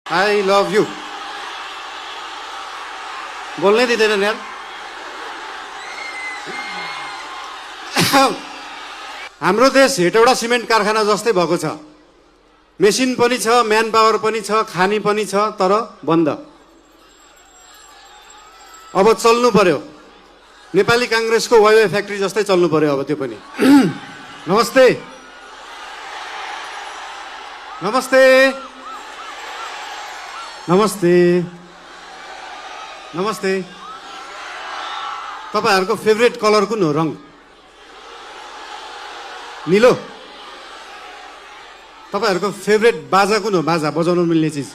I love you बोल्नै दिँदैनन् यार। हाम्रो देश हेटौडा सिमेन्ट कारखाना जस्तै भएको छ। मेसिन पनि छ, म्यान पावर पनि छ, खानी पनि छ, तर बन्द। अब चल्नु पर्यो। नेपाली कांग्रेसको वाइवाई फ्याक्ट्री जस्तै चल्नु पर्यो अब त्यो पनि। नमस्ते नमस्ते नमस्ते नमस्ते। तपाईहरुको फेभरेट कलर कुन हो? रङ नीलो। तपाईहरुको फेभरेट बाजा कुन हो? बाजा बजाउन मिल्ने चीज।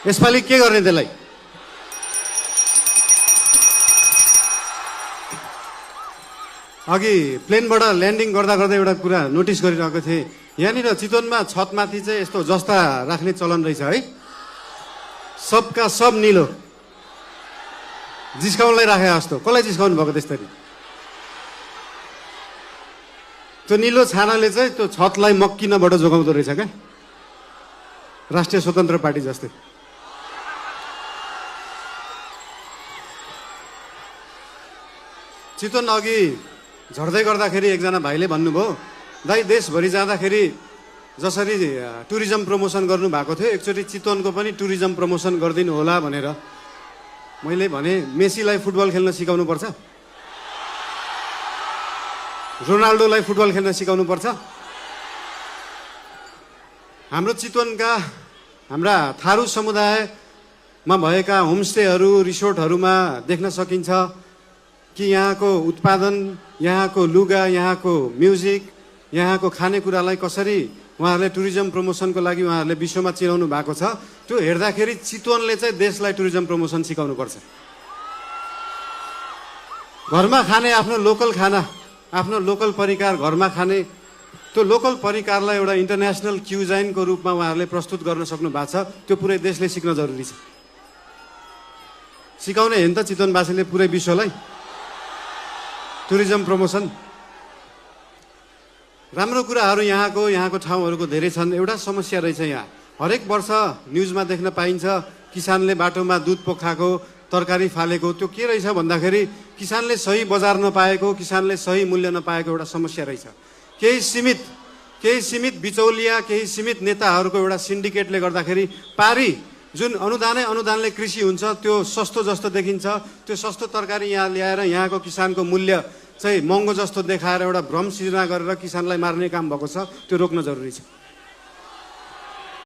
यसपालि के गर्ने त्यसलाई? अघि प्लेनबाट ल्यान्डिङ गर्दा गर्दा एउटा कुरा नोटिस गरिरहेको थिएँ। यहाँनिर चितवनमा छतमाथि चाहिँ यस्तो जस्ता राख्ने चलन रहेछ है। सबका सब नीलो। जिस्काउनलाई राखे जस्तो। कसलाई जिस्काउनु भएको त्यसरी? त्यो नीलो छानाले चाहिँ त्यो छतलाई मक्किनबाट जोगाउँदो रहेछ क्या, राष्ट्रिय स्वतन्त्र पार्टी जस्तै। चितवन अघि झर्दै गर्दाखेरि एकजना भाइले भन्नुभयो, दाइ देशभरि जाँदाखेरि जसरी टुरिज्म प्रमोसन गर्नु भएको थियो एकचोटि चितवनको पनि टुरिज्म प्रमोसन गरिदिनु होला भनेर। मैले भने मेसीलाई फुटबल खेल्न सिकाउनु पर्छ, रोनाल्डोलाई फुटबल खेल्न सिकाउनु पर्छ। हाम्रो चितवनका हाम्रा थारू समुदायमा भएका होमस्टेहरू रिसोर्टहरूमा देख्न सकिन्छ कि यहाँको उत्पादन, यहाँको लुगा, यहाँको म्युजिक, यहाँको खानेकुरालाई कसरी उहाँहरूले टुरिज्म प्रमोसनको लागि उहाँहरूले विश्वमा चिनाउनु भएको छ। त्यो हेर्दाखेरि चितवनले चाहिँ देशलाई टुरिज्म प्रमोसन सिकाउनु पर्छ। घरमा खाने आफ्नो लोकल खाना, आफ्नो लोकल परिकार घरमा खाने, त्यो लोकल परिकारलाई एउटा इन्टरनेसनल क्युजाइनको रूपमा उहाँहरूले प्रस्तुत गर्न सक्नु भएको छ। त्यो पुरै देशले सिक्न जरुरी छ। सिकाउने हेर्नु त चितवनवासीले पुरै विश्वलाई टुरिज्म प्रमोसन। राम्रो कुराहरू यहाँको ठाउँहरूको धेरै छन्। एउटा समस्या रहेछ यहाँ, हरेक वर्ष न्युजमा देख्न पाइन्छ किसानले बाटोमा दुध पोखाएको, तरकारी फालेको। त्यो के रहेछ भन्दाखेरि किसानले सही बजार नपाएको, किसानले सही मूल्य नपाएको एउटा समस्या रहेछ। केही सीमित बिचौलिया, केही सीमित नेताहरूको एउटा सिन्डिकेटले गर्दाखेरि पारी जुन अनुदानले कृषि हुन्छ त्यो सस्तो जस्तो देखिन्छ। त्यो सस्तो तरकारी यहाँ ल्याएर यहाँको किसानको मूल्य चाहिँ महँगो जस्तो देखाएर एउटा भ्रम सृजना गरेर किसानलाई मार्ने काम भएको छ। त्यो रोक्न जरुरी छ।